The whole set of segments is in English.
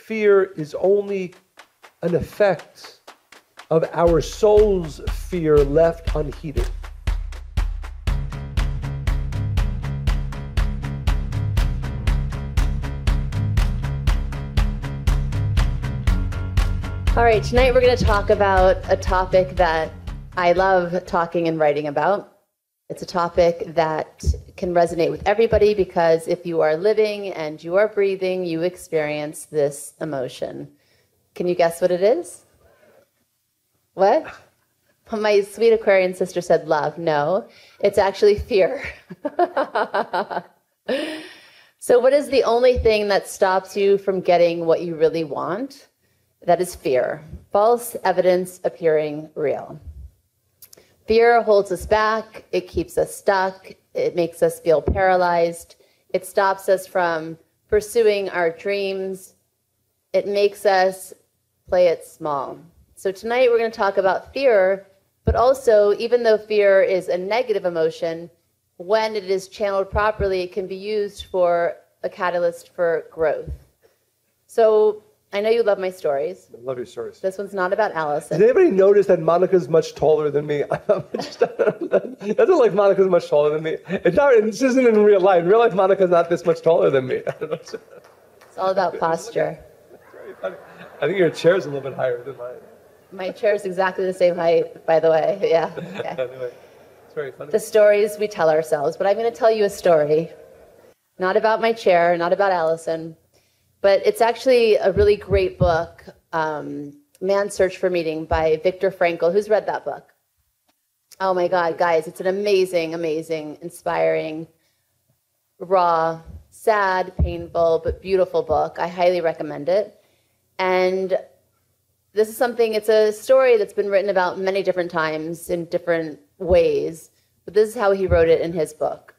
fear is only an effect of our soul's fear left unheeded. All right, tonight we're going to talk about a topic that I love talking and writing about. It's a topic that can resonate with everybody because if you are living and you are breathing, you experience this emotion. Can you guess what it is? What? My sweet Aquarian sister said love. No, it's actually fear. So what is the only thing that stops you from getting what you really want? That is fear. False evidence appearing real. Fear holds us back. It keeps us stuck. It makes us feel paralyzed. It stops us from pursuing our dreams. It makes us play it small. So tonight we're going to talk about fear, but also, even though fear is a negative emotion, when it is channeled properly, it can be used for a catalyst for growth. So I know you love my stories. I love your stories. This one's not about Allison. Did anybody notice that Monica's much taller than me? It doesn't like Monica's much taller than me. This isn't in real life. In real life, Monica's not this much taller than me. It's all about posture. I think your chair's a little bit higher than mine. My chair is exactly the same height, by the way. Yeah. Okay. Anyway, it's very funny. The stories we tell ourselves. But I'm going to tell you a story. Not about my chair, not about Allison. But it's actually a really great book, Man's Search for Meaning by Viktor Frankl. Who's read that book? Oh my God, guys, it's an amazing, amazing, inspiring, raw, sad, painful, but beautiful book. I highly recommend it. And this is something, it's a story that's been written about many different times in different ways, but this is how he wrote it in his book.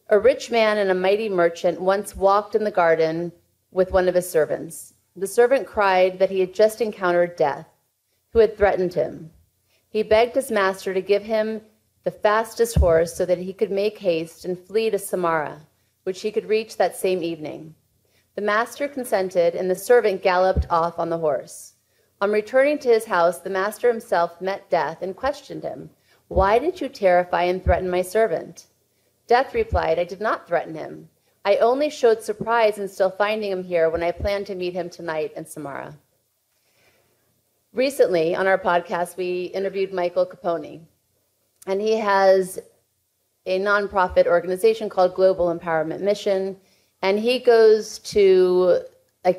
A rich man and a mighty merchant once walked in the garden with one of his servants. The servant cried that he had just encountered death, who had threatened him. He begged his master to give him the fastest horse so that he could make haste and flee to Samara, which he could reach that same evening. The master consented, and the servant galloped off on the horse. On returning to his house, the master himself met Death and questioned him, "Why did you terrify and threaten my servant?" Death replied, "I did not threaten him. I only showed surprise in still finding him here when I planned to meet him tonight in Samara." Recently, on our podcast, we interviewed Michael Capone, and he has a nonprofit organization called Global Empowerment Mission, and he goes to,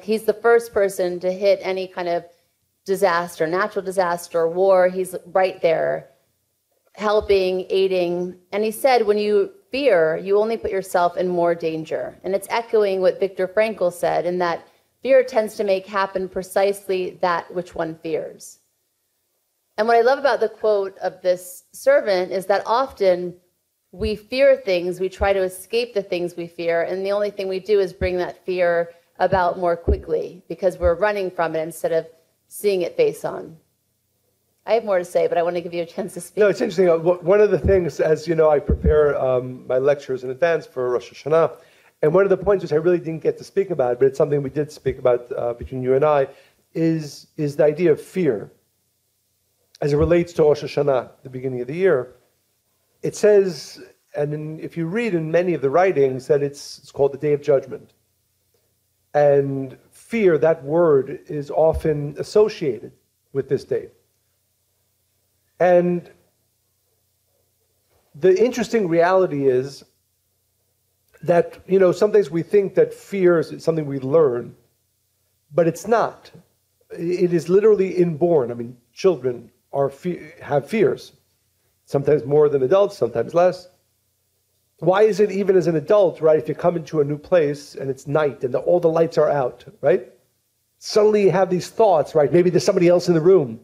he's the first person to hit any kind of disaster, natural disaster, war. He's right there, helping, aiding, and he said, when you fear, you only put yourself in more danger. And it's echoing what Viktor Frankl said, in that fear tends to make happen precisely that which one fears. And what I love about the quote of this servant is that often we fear things, we try to escape the things we fear, and the only thing we do is bring that fear about more quickly because we're running from it instead of seeing it face on. I have more to say, but I want to give you a chance to speak. No, it's interesting. One of the things, as you know, I prepare my lectures in advance for Rosh Hashanah, and one of the points which I really didn't get to speak about, but it's something we did speak about between you and I, is the idea of fear as it relates to Rosh Hashanah, the beginning of the year. It says, and if you read in many of the writings, that it's called the Day of Judgment. And fear, that word, is often associated with this day. And the interesting reality is that, sometimes we think that fear is something we learn, but it's not. It is literally inborn. I mean, children have fears, sometimes more than adults, sometimes less. Why is it even as an adult, right, if you come into a new place and it's night and all the lights are out, right? Suddenly you have these thoughts, right? Maybe there's somebody else in the room.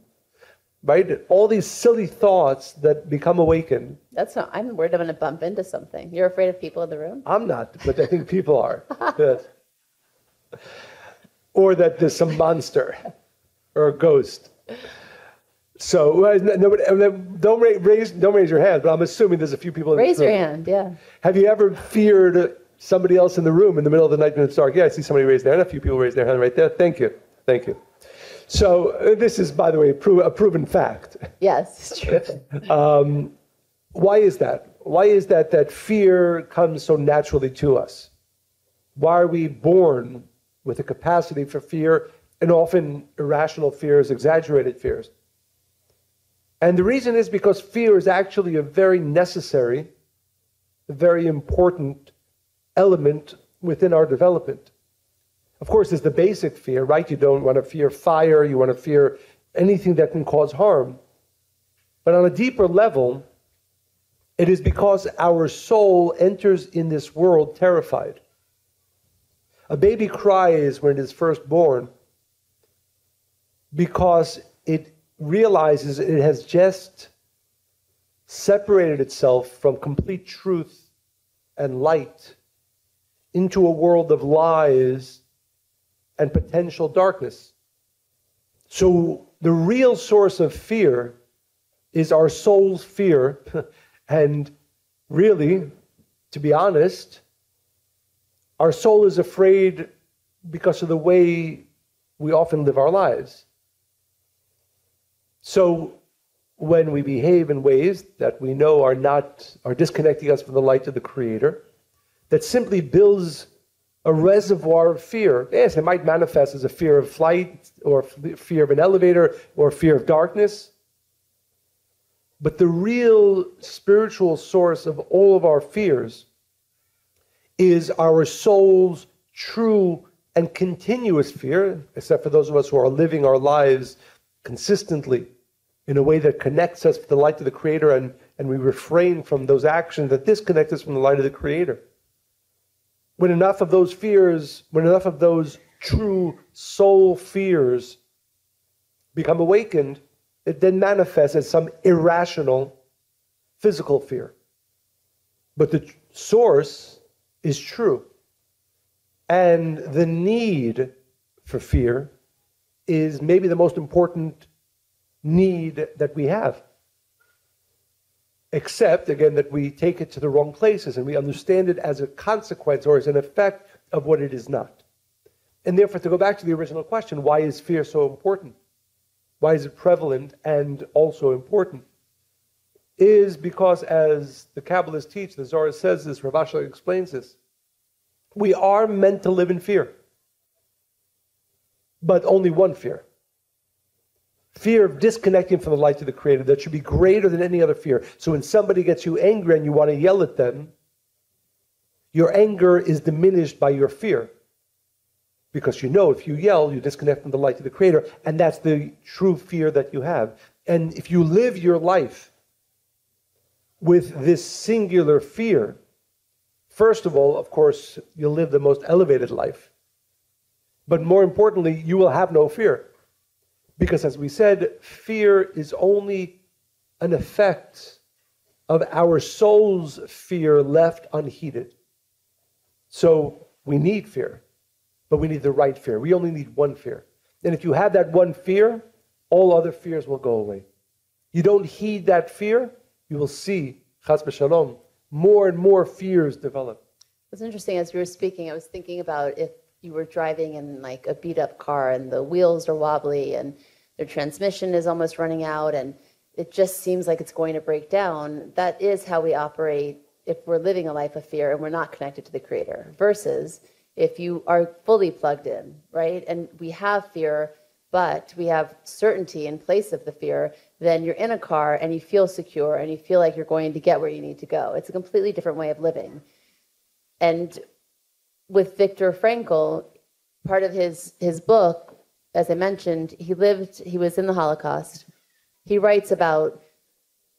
Right? All these silly thoughts that become awakened. I'm worried I'm going to bump into something. You're afraid of people in the room? I'm not, but I think people are. Yes. Or that there's some monster or a ghost. So don't raise your hand, but I'm assuming there's a few people in Raise the room. your hand, yeah. Have you ever feared somebody else in the room in the middle of the night when it's dark. Yeah, I see somebody raise their hand. A few people raise their hand right there. Thank you. Thank you. So this is, by the way, a proven fact. Yes, it's true. Why is that? Why is that fear comes so naturally to us? Why are we born with a capacity for fear, and often irrational fears, exaggerated fears? And the reason is because fear is actually a very necessary, a very important element within our development. Of course, there's the basic fear, right? You don't want to fear fire, you want to fear anything that can cause harm. But on a deeper level, it is because our soul enters in this world terrified. A baby cries when it is first born because it realizes it has just separated itself from complete truth and light into a world of lies and potential darkness. So the real source of fear is our soul's fear. And really, to be honest, our soul is afraid because of the way we often live our lives. So when we behave in ways that we know are disconnecting us from the light of the Creator, that simply builds a reservoir of fear. Yes, it might manifest as a fear of flight, or fear of an elevator, or fear of darkness. But the real spiritual source of all of our fears is our soul's true and continuous fear, except for those of us who are living our lives consistently in a way that connects us with the light of the Creator, and we refrain from those actions that disconnect us from the light of the Creator. When enough of those fears, when enough of those true soul fears become awakened, it then manifests as some irrational physical fear. But the source is true. And the need for fear is maybe the most important need that we have. Except, again, that we take it to the wrong places and we understand it as a consequence or as an effect of what it is not. And therefore, to go back to the original question, why is fear so important? Why is it prevalent and also important? Is because, as the Kabbalists teach, the Zohar says this, Rav Asher explains this, we are meant to live in fear. But only one fear. Fear of disconnecting from the light of the Creator. That should be greater than any other fear. So when somebody gets you angry and you want to yell at them, your anger is diminished by your fear. Because you know if you yell, you disconnect from the light of the Creator. And that's the true fear that you have. And if you live your life with this singular fear, first of all, of course, you'll live the most elevated life. But more importantly, you will have no fear. Because as we said, fear is only an effect of our soul's fear left unheeded. So we need fear, but we need the right fear. We only need one fear. And if you have that one fear, all other fears will go away. You don't heed that fear, you will see, chas v'shalom, more and more fears develop. It's interesting, as you were speaking, I was thinking about if you were driving in like a beat up car and the wheels are wobbly and the transmission is almost running out and it just seems like it's going to break down. That is how we operate if we're living a life of fear and we're not connected to the Creator, versus if you are fully plugged in, right? And we have fear, but we have certainty in place of the fear. Then you're in a car and you feel secure and you feel like you're going to get where you need to go. It's a completely different way of living. And with Viktor Frankl, part of his book, as I mentioned, he was in the Holocaust. He writes about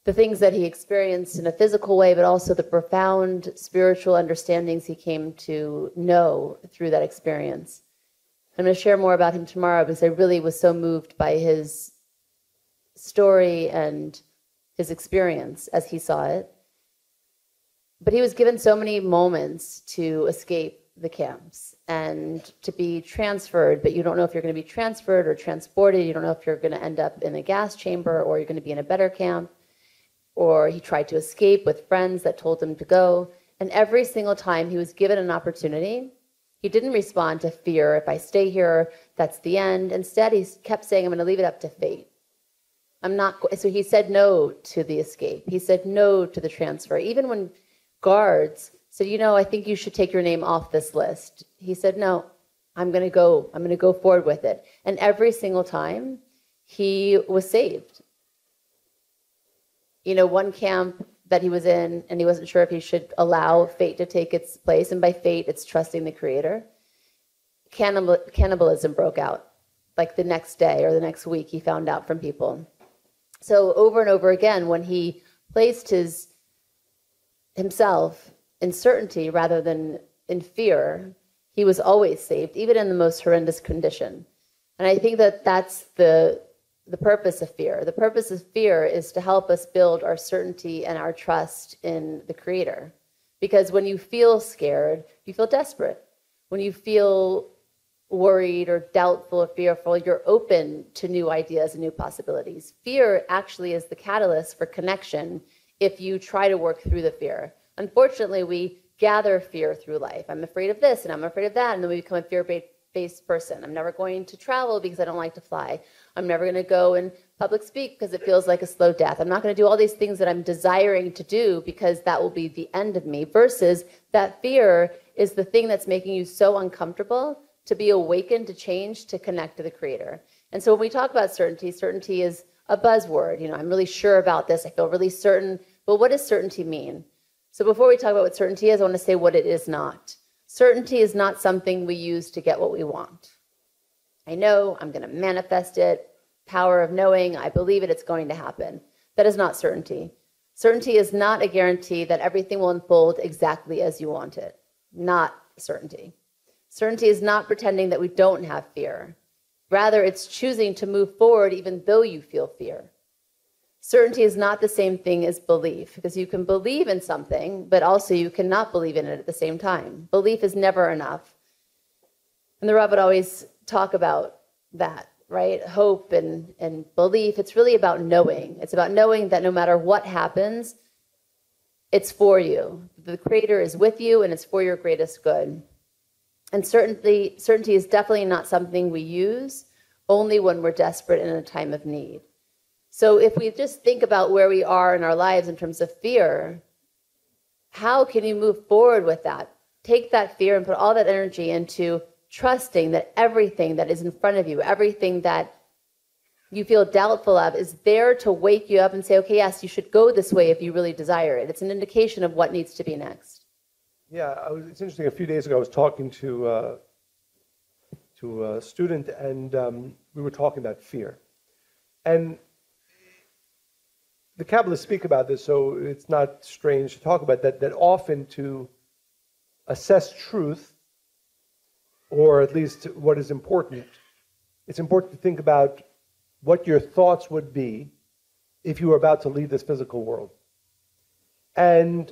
the things that he experienced in a physical way, but also the profound spiritual understandings he came to know through that experience. I'm going to share more about him tomorrow because I really was so moved by his story and his experience as he saw it. But he was given so many moments to escape the camps and to be transferred, but you don't know if you're going to be transferred or transported. You don't know if you're going to end up in a gas chamber or you're going to be in a better camp. Or he tried to escape with friends that told him to go. And every single time he was given an opportunity, he didn't respond to fear. If I stay here, that's the end. Instead, he kept saying, I'm going to leave it up to fate. So he said no to the escape. He said no to the transfer. Even when guards said, I think you should take your name off this list. He said, no, I'm going to go forward with it. And every single time he was saved. One camp that he was in, and he wasn't sure if he should allow fate to take its place. And by fate, it's trusting the Creator. Cannibalism broke out. Like the next day or the next week, he found out from people. So over and over again, when he placed himself in certainty rather than in fear, he was always saved, even in the most horrendous condition. And I think that that's the purpose of fear. The purpose of fear is to help us build our certainty and our trust in the Creator. Because when you feel scared, you feel desperate. When you feel worried or doubtful or fearful, you're open to new ideas and new possibilities. Fear actually is the catalyst for connection if you try to work through the fear. Unfortunately, we gather fear through life. I'm afraid of this and I'm afraid of that, and then we become a fear-based person. I'm never going to travel because I don't like to fly. I'm never going to go and public speak because it feels like a slow death. I'm not going to do all these things that I'm desiring to do because that will be the end of me, versus that fear is the thing that's making you so uncomfortable to be awakened, to change, to connect to the Creator. And so when we talk about certainty, certainty is a buzzword. I'm really sure about this. I feel really certain. But what does certainty mean? So before we talk about what certainty is, I want to say what it is not. Certainty is not something we use to get what we want. I know, I'm going to manifest it. Power of knowing, I believe it, it's going to happen. That is not certainty. Certainty is not a guarantee that everything will unfold exactly as you want it. Not certainty. Certainty is not pretending that we don't have fear. Rather, it's choosing to move forward even though you feel fear. Certainty is not the same thing as belief, because you can believe in something, but also you cannot believe in it at the same time. Belief is never enough. And the Rav would always talk about that, right? Hope and belief. It's really about knowing. It's about knowing that no matter what happens, it's for you. The Creator is with you and it's for your greatest good. And certainty is definitely not something we use only when we're desperate in a time of need. So if we just think about where we are in our lives in terms of fear, how can you move forward with that? Take that fear and put all that energy into trusting that everything that is in front of you, everything that you feel doubtful of, is there to wake you up and say, okay, yes, you should go this way if you really desire it. It's an indication of what needs to be next. Yeah, it's interesting. A few days ago, I was talking to a student, and we were talking about fear. And the Kabbalists speak about this, so it's not strange to talk about that often to assess truth, or at least what is important, it's important to think about what your thoughts would be if you were about to leave this physical world. And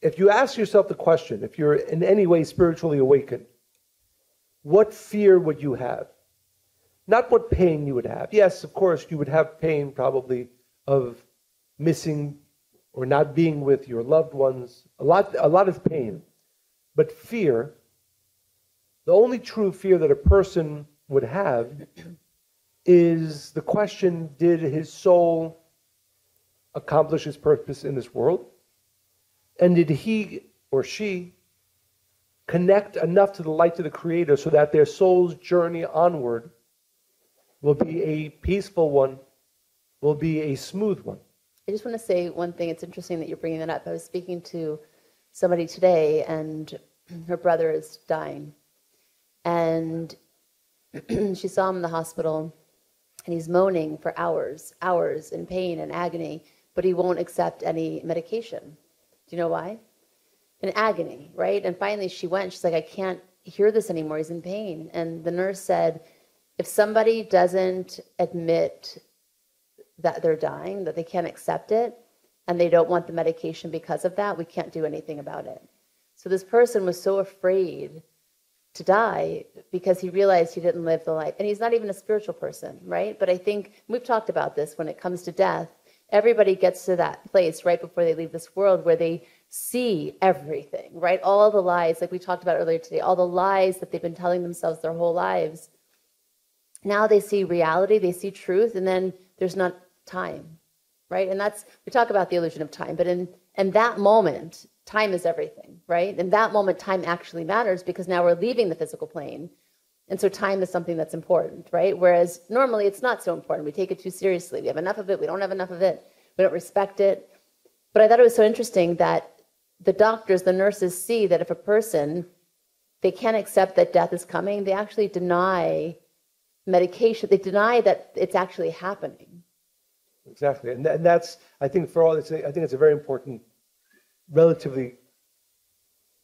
if you ask yourself the question, if you're in any way spiritually awakened, what fear would you have? Not what pain you would have. Yes, of course, you would have pain probably of missing or not being with your loved ones, a lot of pain. But fear, the only true fear that a person would have is the question, did his soul accomplish his purpose in this world? And did he or she connect enough to the light of the Creator so that their soul's journey onward will be a peaceful one, will be a smooth one? I just want to say one thing. It's interesting that you're bringing that up. I was speaking to somebody today, and her brother is dying. And she saw him in the hospital, and he's moaning for hours in pain and agony, but he won't accept any medication. Do you know why? In agony, right? And finally she went. She's like, I can't hear this anymore. He's in pain. And the nurse said, if somebody doesn't admit that they're dying, that they can't accept it, and they don't want the medication because of that, we can't do anything about it. So this person was so afraid to die because he realized he didn't live the life. And he's not even a spiritual person, right? But I think we've talked about this when it comes to death. Everybody gets to that place right before they leave this world where they see everything, right? All the lies, like we talked about earlier today, all the lies that they've been telling themselves their whole lives. Now they see reality, they see truth, and then there's not time, right? And that's, we talk about the illusion of time, but in that moment, time is everything, right? In that moment, time actually matters because now we're leaving the physical plane. And so time is something that's important, right? Whereas normally it's not so important. We take it too seriously. We have enough of it. We don't have enough of it. We don't respect it. But I thought it was so interesting that the doctors, the nurses see that if a person, they can't accept that death is coming, they actually deny medication. They deny that it's actually happening. Exactly. And that's, I think for all this, I think it's a very important, relatively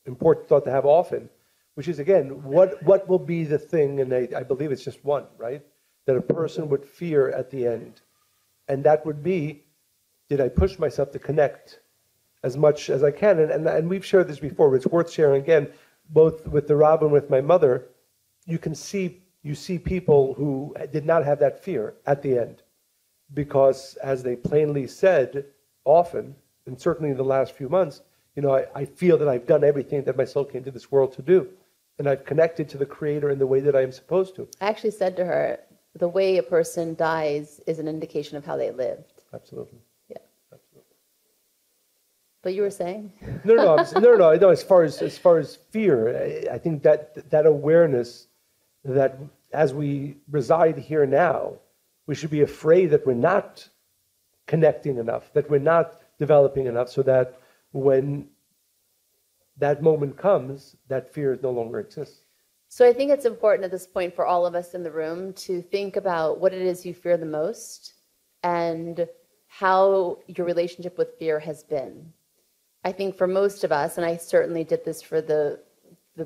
important thought to have often, which is, again, what will be the thing, and I believe it's just one, right, that a person would fear at the end. And that would be, did I push myself to connect as much as I can? And we've shared this before, but it's worth sharing again, both with the rabbi and with my mother. You see people who did not have that fear at the end. Because as they plainly said often, and certainly in the last few months, I feel that I've done everything that my soul came to this world to do. And I've connected to the Creator in the way that I am supposed to. I actually said to her, the way a person dies is an indication of how they lived. Absolutely. Yeah. Absolutely. But you were saying? No. As far as fear, I think that awareness that as we reside here now, we should be afraid that we're not connecting enough, that we're not developing enough, so that when that moment comes, that fear no longer exists. So I think it's important at this point for all of us in the room to think about what it is you fear the most and how your relationship with fear has been. I think for most of us, and I certainly did this for the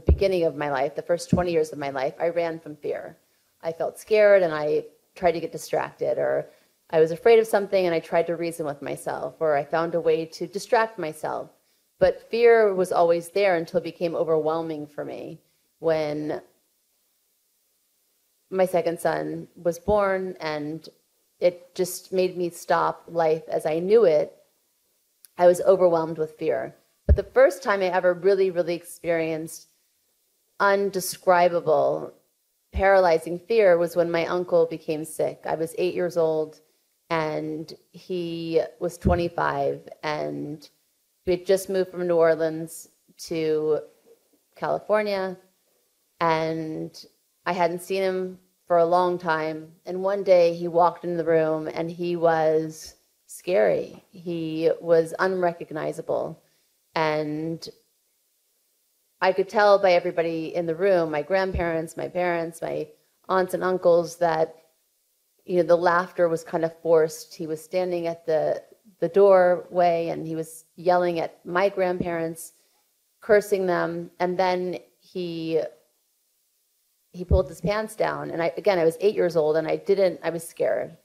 beginning of my life, the first 20 years of my life, I ran from fear. I felt scared and I tried to get distracted, or I was afraid of something and I tried to reason with myself, or I found a way to distract myself. But fear was always there until it became overwhelming for me when my second son was born, and it just made me stop life as I knew it. I was overwhelmed with fear. But the first time I ever really, really experienced undescribable, paralyzing fear was when my uncle became sick. I was 8 years old, and he was 25, and we had just moved from New Orleans to California, and I hadn't seen him for a long time. And one day he walked in the room and he was scary. He was unrecognizable. And I could tell by everybody in the room, my grandparents, my parents, my aunts and uncles, that the laughter was kind of forced. He was standing at the doorway and he was yelling at my grandparents, cursing them, and then he pulled his pants down. And I was 8 years old, and I was scared,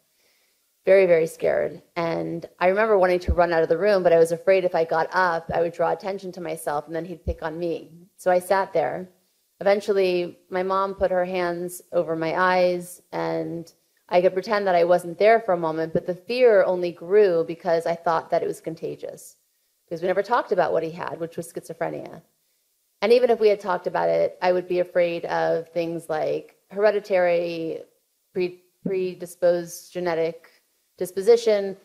very, very scared. And I remember wanting to run out of the room, but I was afraid if I got up, I would draw attention to myself and then he'd pick on me. So I sat there. Eventually, my mom put her hands over my eyes, and I could pretend that I wasn't there for a moment, but the fear only grew because I thought that it was contagious. Because we never talked about what he had, which was schizophrenia. And even if we had talked about it, I would be afraid of things like hereditary, predisposed genetic disposition.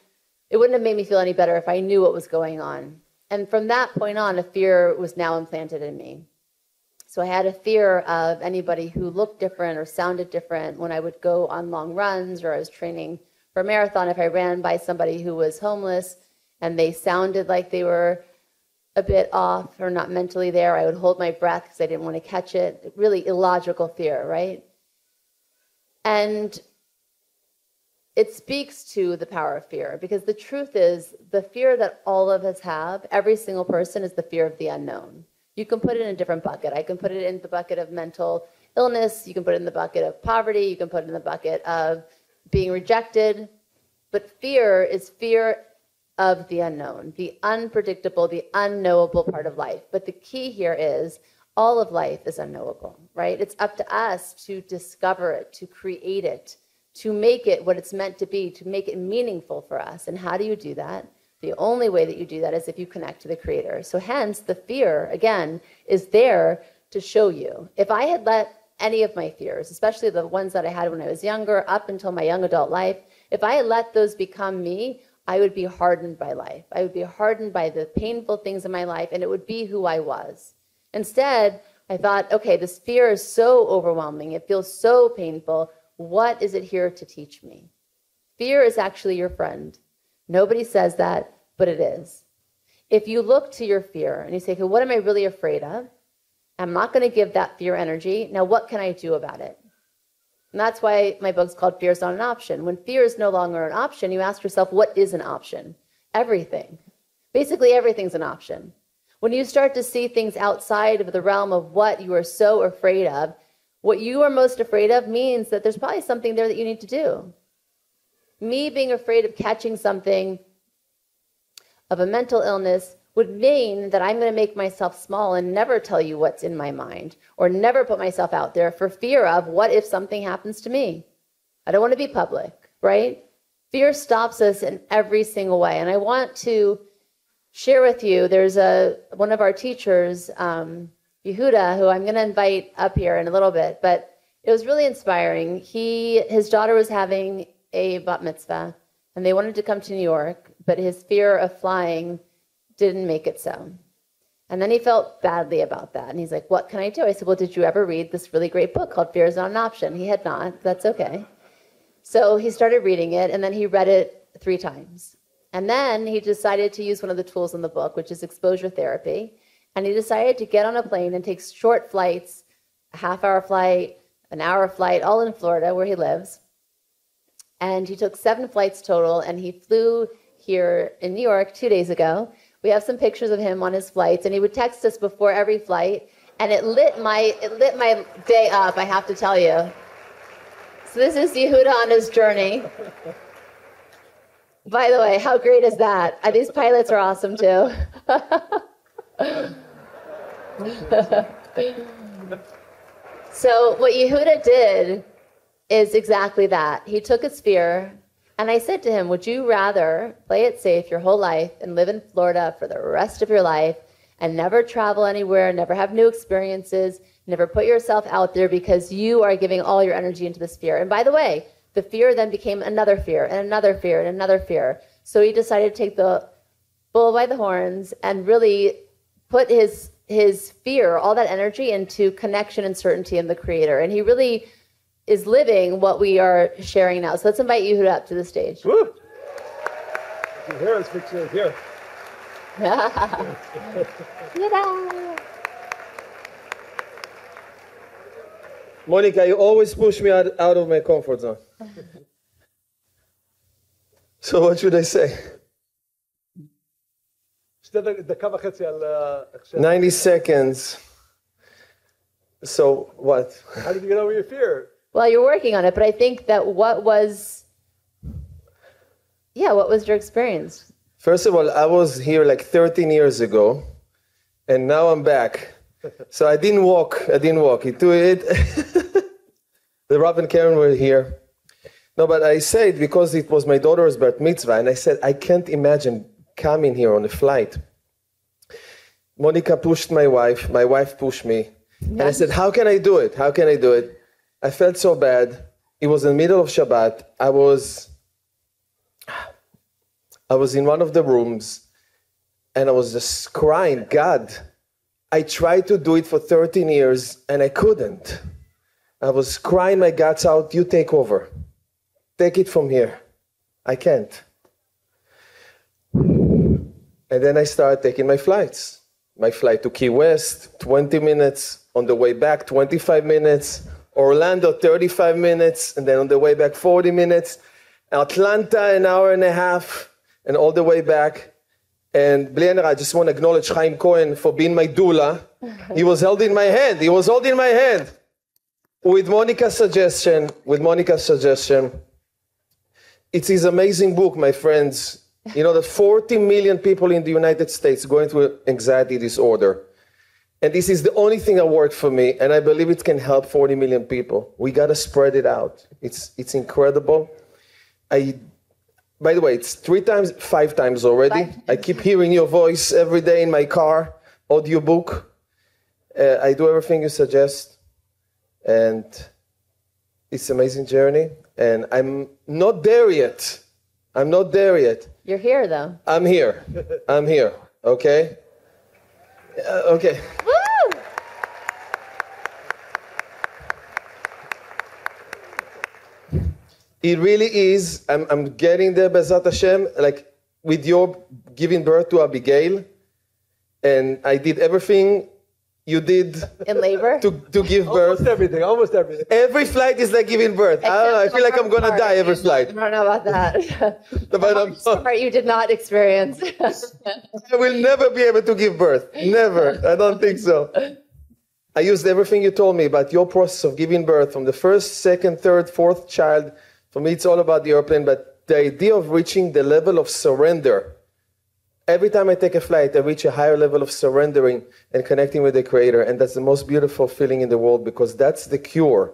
It wouldn't have made me feel any better if I knew what was going on. And from that point on, a fear was now implanted in me. So I had a fear of anybody who looked different or sounded different when I would go on long runs, or I was training for a marathon. If I ran by somebody who was homeless and they sounded like they were a bit off or not mentally there, I would hold my breath because I didn't want to catch it. Really illogical fear, right? And it speaks to the power of fear, because the truth is, the fear that all of us have, every single person, is the fear of the unknown. You can put it in a different bucket. I can put it in the bucket of mental illness. You can put it in the bucket of poverty. You can put it in the bucket of being rejected. But fear is fear of the unknown, the unpredictable, the unknowable part of life. But the key here is all of life is unknowable, right? It's up to us to discover it, to create it, to make it what it's meant to be, to make it meaningful for us. And how do you do that? The only way that you do that is if you connect to the Creator. So hence, the fear, again, is there to show you. If I had let any of my fears, especially the ones that I had when I was younger, up until my young adult life, if I had let those become me, I would be hardened by life. I would be hardened by the painful things in my life, and it would be who I was. Instead, I thought, okay, this fear is so overwhelming. It feels so painful. What is it here to teach me? Fear is actually your friend. Nobody says that, but it is. If you look to your fear and you say, okay, what am I really afraid of? I'm not going to give that fear energy. Now, what can I do about it? And that's why my book's called Fear is Not an Option. When fear is no longer an option, you ask yourself, what is an option? Everything. Basically, everything's an option. When you start to see things outside of the realm of what you are so afraid of, what you are most afraid of means that there's probably something there that you need to do. Me being afraid of catching something of a mental illness would mean that I'm going to make myself small and never tell you what's in my mind, or never put myself out there for fear of what if something happens to me. I don't want to be public, right? Fear stops us in every single way. And I want to share with you, there's one of our teachers, Yehuda, who I'm going to invite up here in a little bit, but it was really inspiring. His daughter was having a bat mitzvah, and they wanted to come to New York, but his fear of flying didn't make it so. And then he felt badly about that. And he's like, what can I do? I said, well, did you ever read this really great book called Fear is Not an Option? He had not. That's okay. So he started reading it, and then he read it 3 times. And then he decided to use one of the tools in the book, which is exposure therapy. And he decided to get on a plane and take short flights, a half-hour flight, an hour flight, all in Florida, where he lives. And he took 7 flights total, and he flew here in New York 2 days ago. We have some pictures of him on his flights, and he would text us before every flight, and it lit my day up, I have to tell you. So this is Yehuda on his journey. By the way, how great is that? These pilots are awesome too. So what Yehuda did is exactly that. He took his fear, and I said to him, would you rather play it safe your whole life and live in Florida for the rest of your life and never travel anywhere, never have new experiences, never put yourself out there because you are giving all your energy into this fear? And by the way, the fear then became another fear and another fear and another fear. So he decided to take the bull by the horns and really put his fear, all that energy, into connection and certainty in the Creator. And he really is living what we are sharing now. So let's invite Yehuda up to the stage. Woo! You can hear us fixing it here. Monica, you always push me out of my comfort zone. So what should I say? 90 seconds. So what? How did you get over your fear? Well, you're working on it, but I think that what was your experience? First of all, I was here like 13 years ago, and now I'm back. So I didn't walk. It. The Rob and Karen were here. No, but I said because it was my daughter's bar mitzvah, and I said, I can't imagine coming here on a flight. Monica pushed my wife pushed me. And I said, how can I do it? I felt so bad. It was in the middle of Shabbat. I was in one of the rooms, and I was just crying, God, I tried to do it for 13 years, and I couldn't. I was crying my guts out, you take over. Take it from here. I can't. And then I started taking my flights. My flight to Key West, 20 minutes. On the way back, 25 minutes. Orlando, 35 minutes. And then on the way back, 40 minutes. Atlanta, an hour and a half. And all the way back. And Blianer, I just want to acknowledge Chaim Cohen for being my doula. He was holding my hand. With Monica's suggestion, it's his amazing book, my friends. You know that 40 million people in the United States going through anxiety disorder. And this is the only thing that worked for me, and I believe it can help 40 million people. We got to spread it out. It's incredible. By the way, it's 5 times already. 5 times. I keep hearing your voice every day in my car, audiobook. I do everything you suggest. And it's an amazing journey. And I'm not there yet. You're here, though. I'm here. Okay? Okay. Woo! It really is. I'm getting there, Bezat Hashem, like with your giving birth to Abigail. And I did everything you did In labor? to give birth. Almost everything. Every flight is like giving birth. I don't know. I feel like I'm going to die every flight. I don't know about that. But I'm Part you did not experience. I will never be able to give birth. Never. I don't think so. I used everything you told me about your process of giving birth from the first, second, third, fourth child. For me, it's all about the airplane, but the idea of reaching the level of surrender. Every time I take a flight, I reach a higher level of surrendering and connecting with the Creator. And that's the most beautiful feeling in the world, because that's the cure.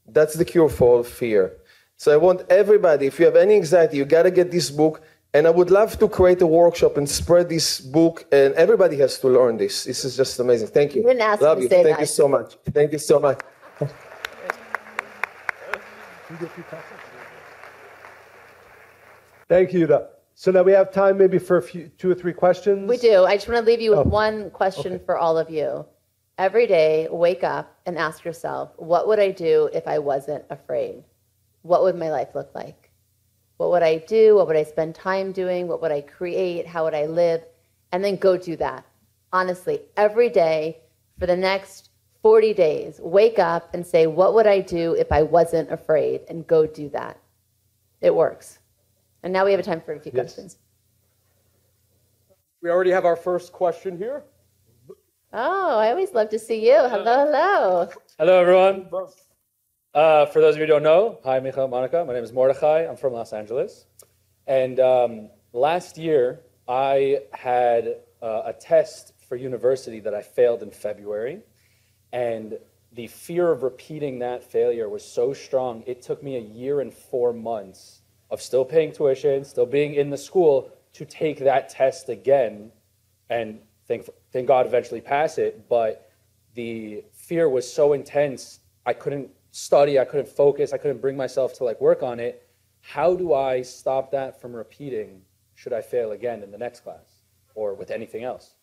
That's the cure for all fear. So I want everybody, if you have any anxiety, you got to get this book. And I would love to create a workshop and spread this book. And everybody has to learn this. This is just amazing. Thank you. You didn't ask Love me you. to say Thank that. you so much. Thank you so much. Thank you, Yuda. So now we have time maybe for 2 or 3 questions. We do. I just want to leave you with one question for all of you. Every day, wake up and ask yourself, what would I do if I wasn't afraid? What would my life look like? What would I do? What would I spend time doing? What would I create? How would I live? And then go do that. Honestly, every day for the next 40 days, wake up and say, what would I do if I wasn't afraid? And go do that. It works. And now we have time for a few questions. We already have our first question here. Oh, I always love to see you. Hello. Hello, everyone. For those of you who don't know, hi, Michael, Monica. My name is Mordechai. I'm from Los Angeles. And last year, I had a test for university that I failed in February. And the fear of repeating that failure was so strong, it took me 1 year and 4 months of still paying tuition, still being in the school, to take that test again, and thank God eventually pass it. But the fear was so intense, I couldn't study, I couldn't focus, I couldn't bring myself to like work on it. How do I stop that from repeating should I fail again in the next class or with anything else?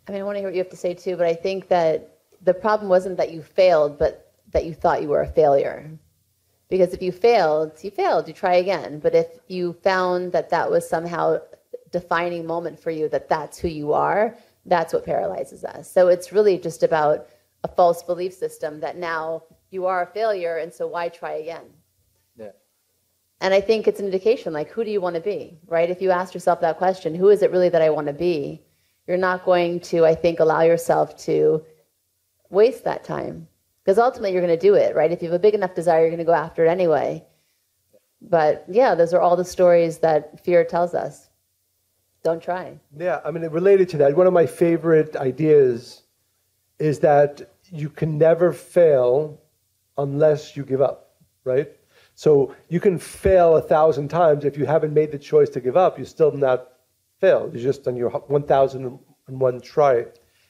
I mean, I want to hear what you have to say too, but I think that the problem wasn't that you failed, but that you thought you were a failure. Because if you failed, you try again. But if you found that that was somehow a defining moment for you, that that's who you are, that's what paralyzes us. So it's really just about a false belief system that now you are a failure, and so why try again? Yeah. And I think it's an indication, like, who do you want to be, right? If you ask yourself that question, who is it really that I want to be? You're not going to, I think, allow yourself to waste that time. Because ultimately you're going to do it, right? If you have a big enough desire, you're going to go after it anyway. But yeah, those are all the stories that fear tells us. Don't try. Yeah, I mean, related to that, one of my favorite ideas is that you can never fail unless you give up, right? So you can fail 1,000 times. If you haven't made the choice to give up, you still not failed. You're just on your 1,001 try.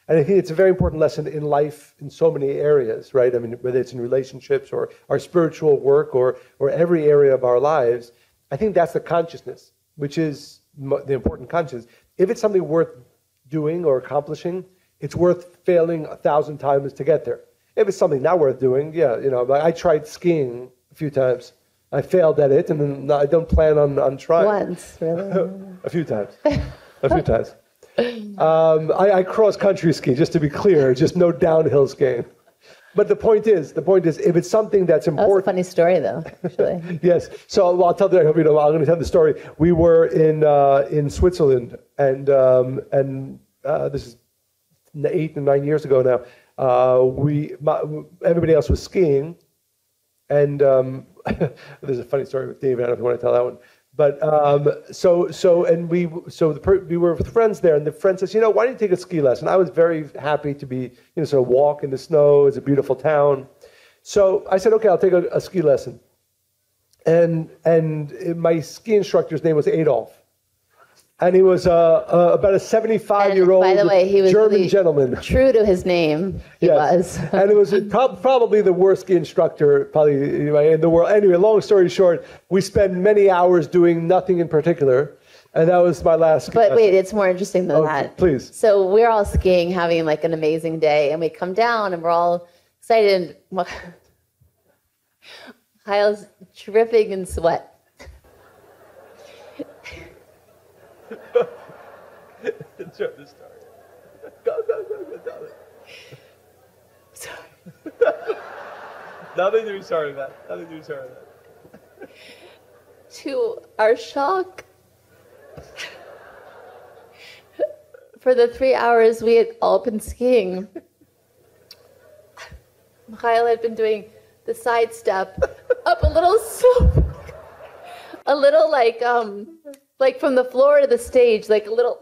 And I think it's a very important lesson in life in so many areas, right? I mean, whether it's in relationships or our spiritual work or every area of our lives. I think that's the consciousness, which is the important consciousness. If it's something worth doing or accomplishing, it's worth failing 1,000 times to get there. If it's something not worth doing, yeah, like I tried skiing a few times. I failed at it, and then I don't plan on trying. Once, really? A few times. A few times. I cross-country ski, just to be clear, just no downhill skiing. But the point is, if it's something that's important... That was a funny story, though, actually. Yes. So I'll tell you, I'm going to tell the story. We were in Switzerland, and this is 8 or 9 years ago now. Everybody else was skiing, and there's a funny story with David. I don't know if you want to tell that one. But we were with friends there, and the friend says, why don't you take a ski lesson? I was very happy to be, sort of walk in the snow. It's a beautiful town. So I said, okay, I'll take a ski lesson. and my ski instructor's name was Adolf. And he was about a 75-year-old by the way, he was German really gentleman. True to his name, he was. And it was probably the worst ski instructor probably in the world. Anyway, long story short, we spent many hours doing nothing in particular. And that was my last. But wait, it's more interesting than that. Please. So we're all skiing, having like an amazing day, and we come down and we're all excited. Kyle's dripping in sweat. Go. Sorry. Nothing to be sorry about. To our shock, for the 3 hours we had all been skiing, Mikhail had been doing the side step up a little slope, a little like from the floor to the stage, like a little.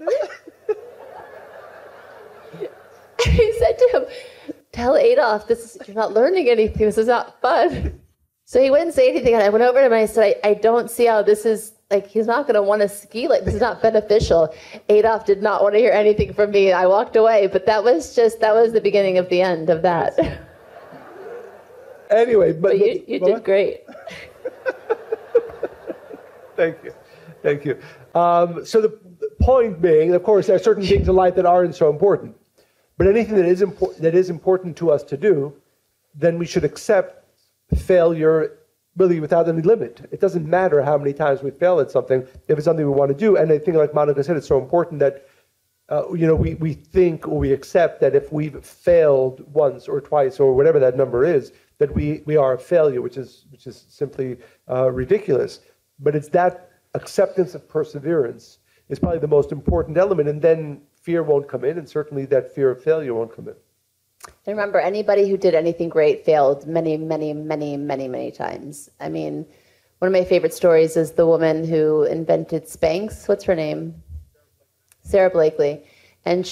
He said to him, "Tell Adolf, you're not learning anything. This is not fun." So he wouldn't say anything, and I went over to him and I said, I don't see how this is, like, he's not going to want to ski. Like, this is not beneficial. Adolf did not want to hear anything from me. I walked away, but that was the beginning of the end of that. Anyway, but you did great. Thank you. So the point being, of course, there are certain things in life that aren't so important. But anything that is important to us to do, then we should accept failure really without any limit. It doesn't matter how many times we fail at something if it's something we want to do. And I think, like Monica said, it's so important that we think or we accept that if we've failed once or twice or whatever that number is, that we are a failure, which is simply ridiculous. But it's that acceptance of perseverance is probably the most important element, and then fear won't come in, and certainly that fear of failure won't come in. And remember, anybody who did anything great failed many, many, many, many, many times. I mean, one of my favorite stories is the woman who invented Spanx. What's her name? Sarah Blakely. And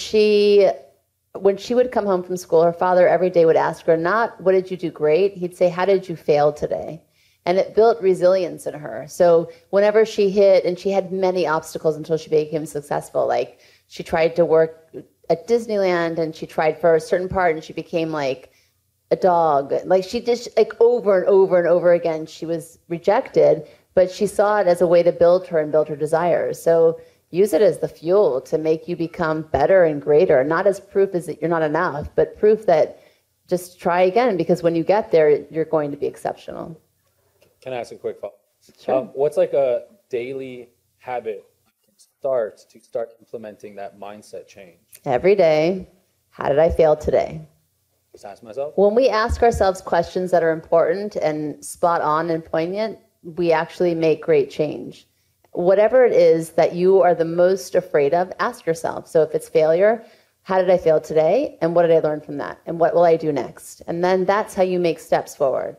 when she would come home from school, her father every day would ask her, not, "What did you do great?" He'd say, "How did you fail today?" And it built resilience in her. So whenever she hit, and she had many obstacles until she became successful, like she tried to work at Disneyland, and she tried for a certain part, and she became like a dog. Like she did, like over and over and over again, she was rejected, but she saw it as a way to build her and build her desires. So use it as the fuel to make you become better and greater, not as proof as that you're not enough, but proof that just try again, because when you get there, you're going to be exceptional. Can I ask a quick follow-up? Sure. What's like a daily habit to start implementing that mindset change? Every day, how did I fail today? Just ask myself. When we ask ourselves questions that are important and spot on and poignant, we actually make great change. Whatever it is that you are the most afraid of, ask yourself. So if it's failure, how did I fail today? And what did I learn from that? And what will I do next? And then that's how you make steps forward.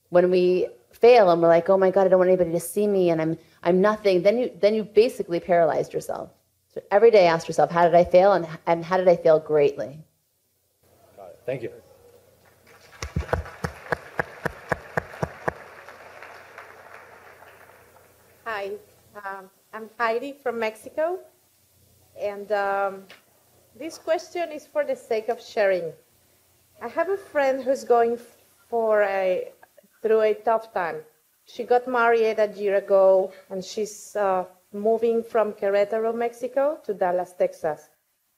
When we fail and we're like, "Oh my God, I don't want anybody to see me and I'm nothing," then you basically paralyzed yourself. So every day ask yourself, how did I fail, and how did I fail greatly? Got it. Thank you. Hi, I'm Heidi from Mexico, and this question is for the sake of sharing. I have a friend who's going through a tough time. She got married a year ago, and she's moving from Querétaro, Mexico, to Dallas, Texas.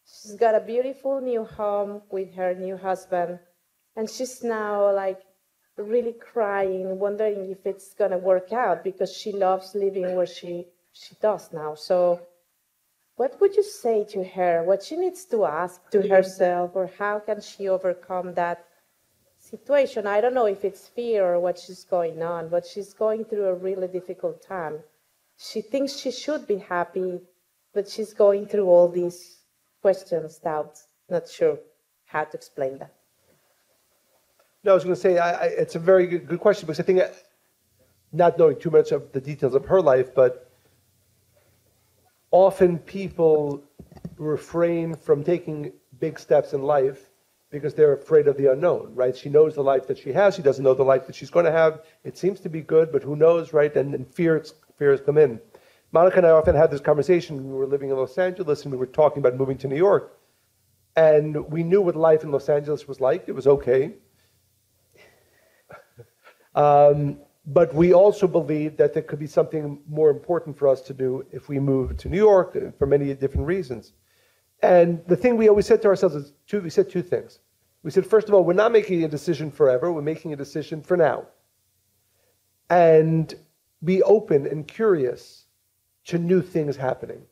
She's got a beautiful new home with her new husband, and she's now like really crying, wondering if it's gonna work out, because she loves living where she does now. So what would you say to her? What she needs to ask to herself, or how can she overcome that situation? I don't know if it's fear or what she's going on, but she's going through a really difficult time. She thinks she should be happy, but she's going through all these questions, doubts, not sure how to explain that. No, I was going to say, it's a very good question, because I think, not knowing too much of the details of her life, but often people refrain from taking big steps in life because they're afraid of the unknown, right? She knows the life that she has. She doesn't know the life that she's going to have. It seems to be good, but who knows, right? And fears come in. Monica and I often had this conversation. We were living in Los Angeles, and we were talking about moving to New York. And we knew what life in Los Angeles was like. It was okay. But we also believed that there could be something more important for us to do if we moved to New York for many different reasons. And the thing we always said to ourselves is, we said two things. We said, first of all, we're not making a decision forever. We're making a decision for now. And be open and curious to new things happening.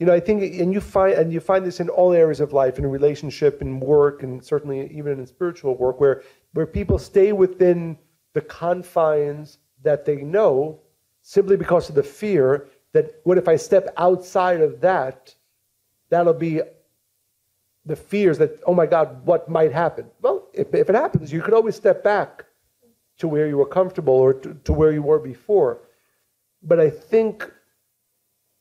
You know, I think, and you find this in all areas of life, in a relationship, in work, and certainly even in spiritual work, where people stay within the confines that they know simply because of the fear that what if I step outside of that, that'll be the fears that, oh my God, what might happen? Well, if it happens, you could always step back to where you were comfortable or to where you were before. But I think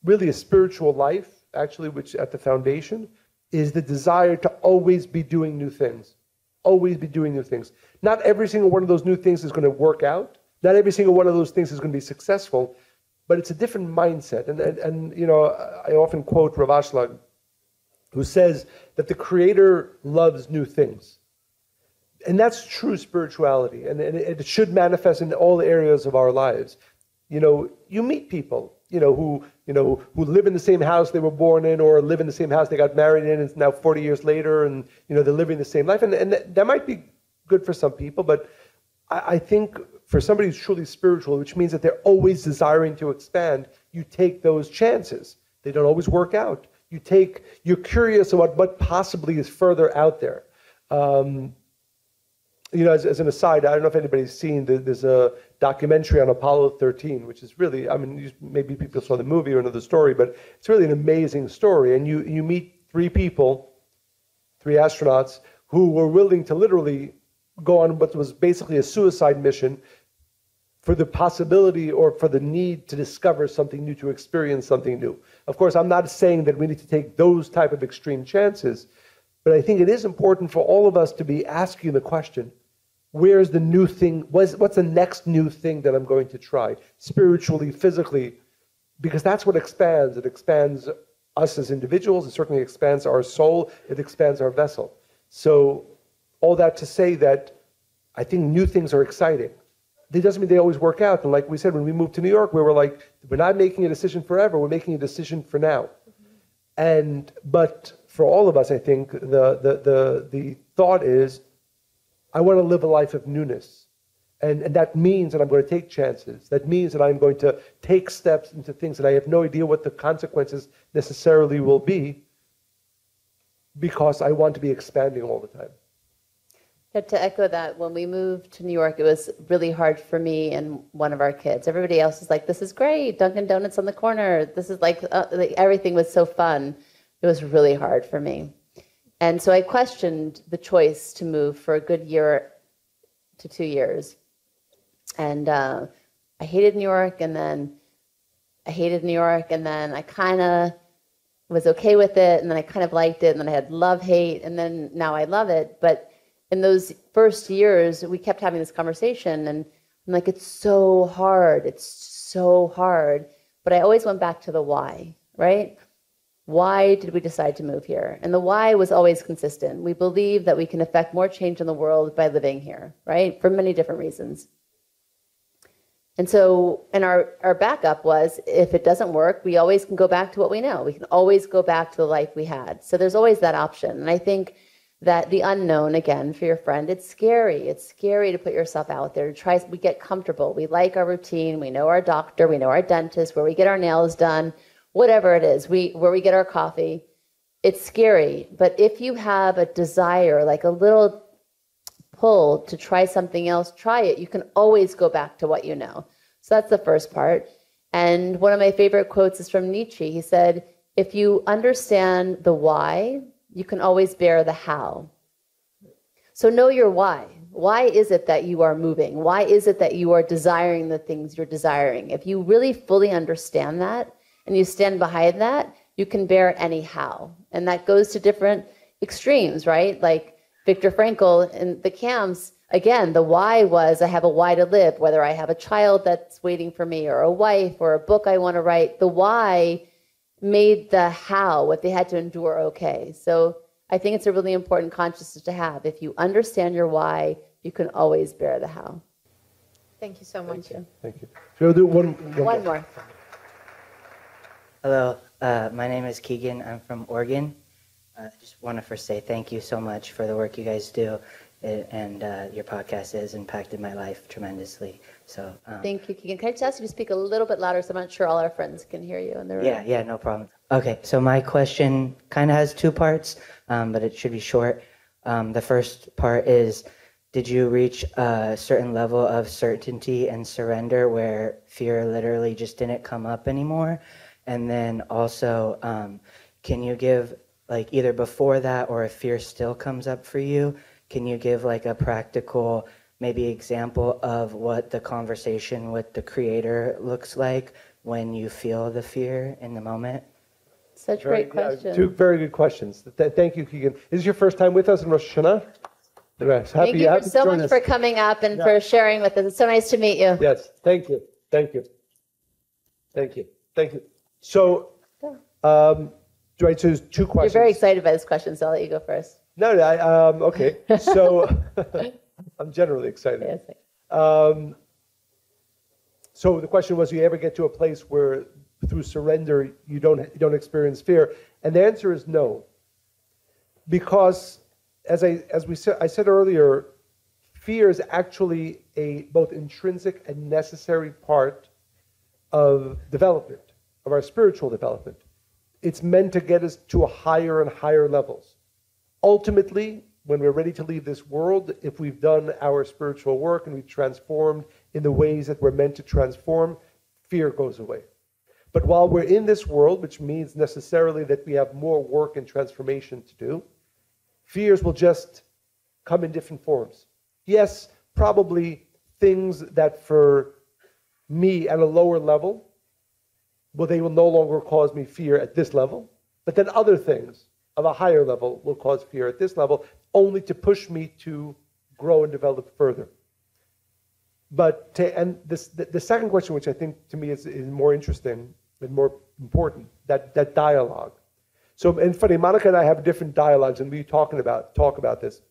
really a spiritual life, actually, which at the foundation, is the desire to always be doing new things. Always be doing new things. Not every single one of those new things is going to work out. Not every single one of those things is going to be successful, but it's a different mindset. And you know, I often quote Rav Ashlag, who says that the Creator loves new things. And that's true spirituality, and it should manifest in all areas of our lives. You know, you meet people, who live in the same house they were born in, or live in the same house they got married in, and it's now 40 years later, and they're living the same life. And that might be good for some people, but I think for somebody who's truly spiritual, which means that they're always desiring to expand, you take those chances. They don't always work out. You're curious about what possibly is further out there. As an aside, I don't know if anybody's seen, there's a documentary on Apollo 13, which is really, maybe people saw the movie or know the story, but it's really an amazing story. And you meet three astronauts, who were willing to literally go on what was basically a suicide mission for the possibility or for the need to discover something new, to experience something new. Of course, I'm not saying that we need to take those type of extreme chances, but I think it is important for all of us to be asking the question, where's the new thing? What's the next new thing that I'm going to try, spiritually, physically? Because that's what expands. It expands us as individuals. It certainly expands our soul. It expands our vessel. So all that to say that I think new things are exciting. It doesn't mean they always work out. And like we said, when we moved to New York, we were like, we're not making a decision forever. We're making a decision for now. But for all of us, I think the thought is, I want to live a life of newness. And that means that I'm going to take chances. That means that I'm going to take steps into things that I have no idea what the consequences necessarily will be, because I want to be expanding all the time. To echo that, when we moved to New York, it was really hard for me and one of our kids. Everybody else was like, this is great, Dunkin' Donuts on the corner. This is like everything was so fun. It was really hard for me. And so I questioned the choice to move for a good year to 2 years. And I hated New York, and then I hated New York, and then I kind of was okay with it, and then I kind of liked it, and then I had love-hate, and then now I love it. But in those first years, we kept having this conversation, and I'm like, it's so hard. But I always went back to the why, right? Why did we decide to move here? And the why was always consistent. We believe that we can affect more change in the world by living here, right? For many different reasons. And so, and our backup was, if it doesn't work, we always can go back to what we know. We can always go back to the life we had. So there's always that option. And I think that the unknown, again, for your friend, it's scary. It's scary to put yourself out there. We get comfortable. We like our routine. We know our doctor. We know our dentist, where we get our nails done, whatever it is, where we get our coffee. It's scary. But if you have a desire, like a little pull to try something else, try it. You can always go back to what you know. So that's the first part. And one of my favorite quotes is from Nietzsche. He said, if you understand the why, you can always bear the how. So know your why. Why is it that you are moving? Why is it that you are desiring the things you're desiring? If you really fully understand that and you stand behind that, you can bear any how. And that goes to different extremes, right? Like Viktor Frankl in the camps, again, the why was I have a why to live, whether I have a child that's waiting for me or a wife or a book I want to write. The why made the how, what they had to endure, okay. So I think it's a really important consciousness to have. If you understand your why, you can always bear the how. Thank you so much. Thank you. So we'll do one more. Hello, my name is Keegan. I'm from Oregon. I just want to first say thank you so much for the work you guys do, and your podcast has impacted my life tremendously. So thank you, Keegan. Can I just ask you to speak a little bit louder so I'm not sure all our friends can hear you in the room? Yeah, no problem. Okay, so my question kind of has two parts, but it should be short. The first part is, did you reach a certain level of certainty and surrender where fear literally just didn't come up anymore? And then also, can you give, like, either before that or if fear still comes up for you, can you give like a practical maybe example of what the conversation with the Creator looks like when you feel the fear in the moment? Such great questions. Two very good questions. Thank you, Keegan. Is this your first time with us in Rosh Hashanah? Thank you so much for coming up and for sharing with us. It's so nice to meet you. Yes, thank you. So, right, so there's two questions. You're very excited by this question, so I'll let you go first. No, okay. So, I'm generally excited. Yes. So the question was, do you ever get to a place where through surrender you don't experience fear? And the answer is no. Because I said earlier, fear is actually a both intrinsic and necessary part of development, of our spiritual development. It's meant to get us to higher and higher levels. Ultimately, when we're ready to leave this world, if we've done our spiritual work and we've transformed in the ways that we're meant to transform, fear goes away. But while we're in this world, which means necessarily that we have more work and transformation to do, fears will just come in different forms. Yes, probably things that for me at a lower level, well, they will no longer cause me fear at this level, but then other things of a higher level will cause fear at this level, only to push me to grow and develop further. But the second question, which I think to me is more interesting and more important, that dialogue. So, and funny, Monica and I have different dialogues, and we talk about this.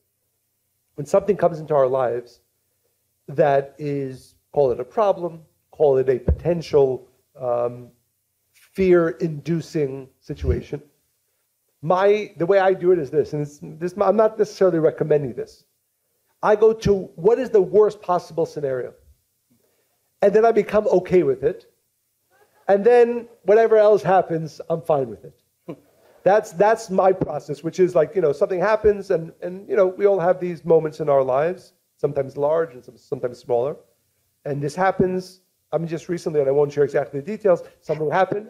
When something comes into our lives that is, call it a problem, call it a potential fear-inducing situation, the way I do it is this, and I'm not necessarily recommending this. I go to what is the worst possible scenario, and then I become okay with it, and then whatever else happens, I'm fine with it. That's my process, which is like, something happens, and we all have these moments in our lives, sometimes large and sometimes smaller, and this happens. I mean, just recently, and I won't share exactly the details, something happened,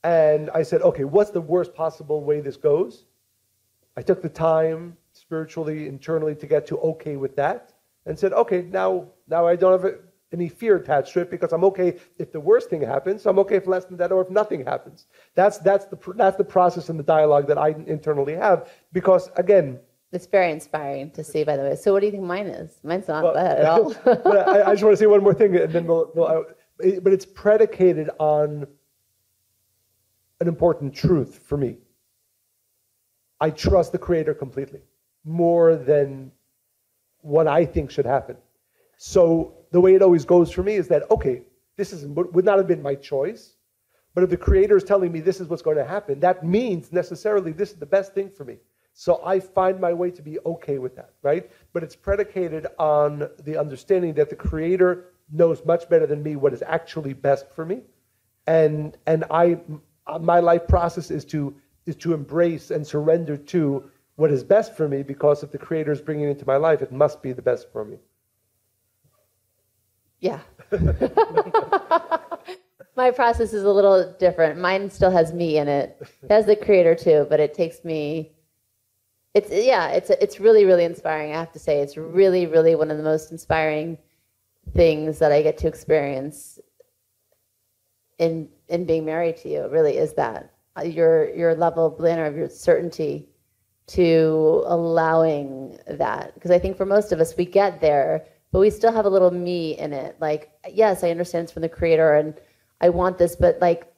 and I said, okay, what's the worst possible way this goes? I took the time spiritually, internally, to get to okay with that, and said, okay, now I don't have any fear attached to it, because I'm okay if the worst thing happens. I'm okay if less than that, or if nothing happens. That's the process and the dialogue that I internally have, because again, it's very inspiring to see, by the way. So what do you think mine is? Mine's not bad at all. But I just want to say one more thing, and then but it's predicated on an important truth for me. I trust the Creator completely, more than what I think should happen. So the way it always goes for me is that, okay, this would not have been my choice, but if the Creator is telling me this is what's going to happen, that means necessarily this is the best thing for me. So I find my way to be okay with that, right? But it's predicated on the understanding that the Creator knows much better than me what is actually best for me, and my life process is to embrace and surrender to what is best for me, because if the Creator is bringing it into my life, it must be the best for me. Yeah. My process is a little different. Mine still has me in it. It has the Creator too, but it takes me. It's really, really inspiring. I have to say, it's really, really one of the most inspiring things that I get to experience in being married to you. It really is that your level of blender, of your certainty to allowing that. Because I think for most of us, we get there, but we still have a little me in it. Like, yes, I understand it's from the creator and I want this, but like,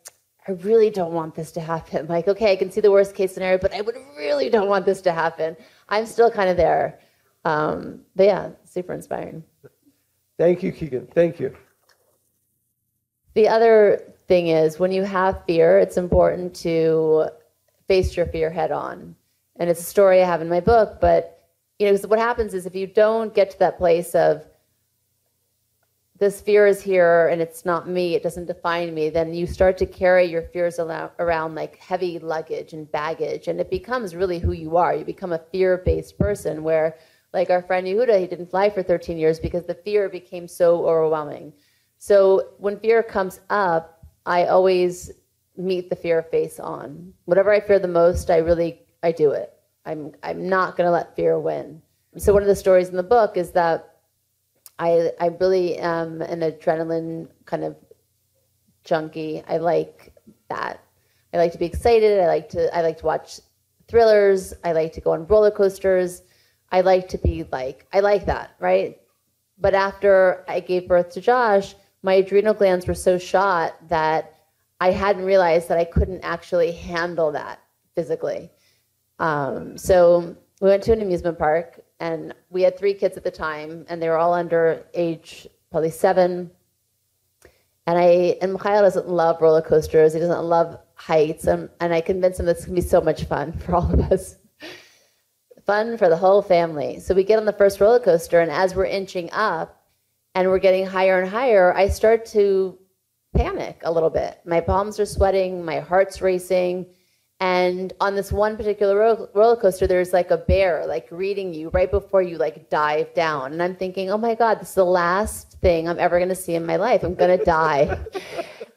I really don't want this to happen. Like, okay, I can see the worst case scenario, but I would really don't want this to happen. I'm still kind of there. But yeah, super inspiring. Thank you, Keegan. Thank you. The other thing is, when you have fear, it's important to face your fear head on. And it's a story I have in my book, but you know, what happens is if you don't get to that place of this fear is here and it's not me, it doesn't define me, then you start to carry your fears around like heavy luggage and baggage, and it becomes really who you are. You become a fear-based person where, like our friend Yehuda, he didn't fly for 13 years because the fear became so overwhelming. So when fear comes up, I always meet the fear face on. Whatever I fear the most, I do it. I'm not going to let fear win. So one of the stories in the book is that I really am an adrenaline kind of junkie. I like that. I like to be excited. I like to watch thrillers. I like to go on roller coasters. I like that, right? But after I gave birth to Josh, my adrenal glands were so shot that I hadn't realized that I couldn't actually handle that physically. So we went to an amusement park, and we had 3 kids at the time, and they were all under age probably 7. And Mikhail doesn't love roller coasters. He doesn't love heights. And I convinced him this can be so much fun for all of us. Fun for the whole family. So we get on the first roller coaster, and as we're inching up and we're getting higher and higher, I start to panic a little bit. My palms are sweating, my heart's racing. And on this one particular roller coaster, there's like a bear like greeting you right before you like dive down. And I'm thinking, oh my God, this is the last thing I'm ever going to see in my life. I'm going to die.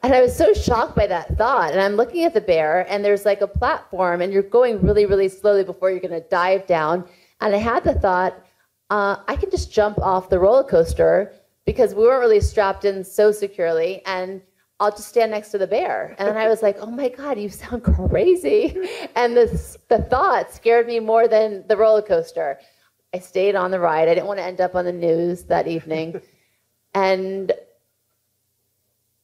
And I was so shocked by that thought. And I'm looking at the bear, and there's like a platform, and you're going really, really slowly before you're going to dive down. And I had the thought, I can just jump off the roller coaster because we weren't really strapped in so securely, and I'll just stand next to the bear. And then I was like, oh my God, you sound crazy. And the thought scared me more than the roller coaster. I stayed on the ride. I didn't want to end up on the news that evening. And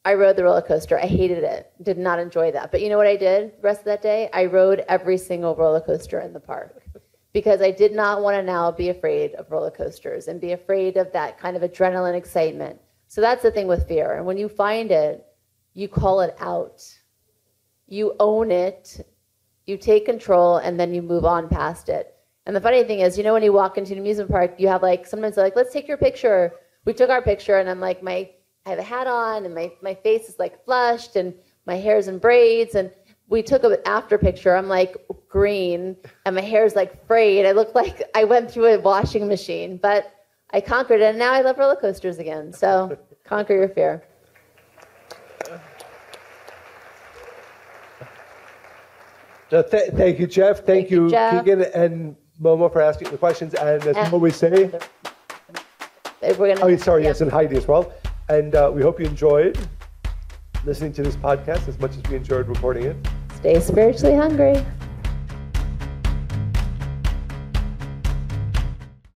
I rode the roller coaster. I hated it. Did not enjoy that. But you know what I did the rest of that day? I rode every single roller coaster in the park because I did not want to now be afraid of roller coasters and be afraid of that kind of adrenaline excitement. So that's the thing with fear. And when you find it, you call it out. You own it. You take control, and then you move on past it. And the funny thing is, you know, when you walk into an amusement park, you have like, sometimes they're like, let's take your picture. We took our picture, and I'm like, I have a hat on, and my face is like flushed, and my hair's in braids, and we took an after picture. I'm like green, and my hair's like frayed. I look like I went through a washing machine, but I conquered it, and now I love roller coasters again. So conquer your fear. Thank you, Jeff. Thank you, Jeff. Keegan and Momo, for asking the questions. And as we always say, yes, and Heidi as well. And we hope you enjoyed listening to this podcast as much as we enjoyed recording it. Stay spiritually hungry.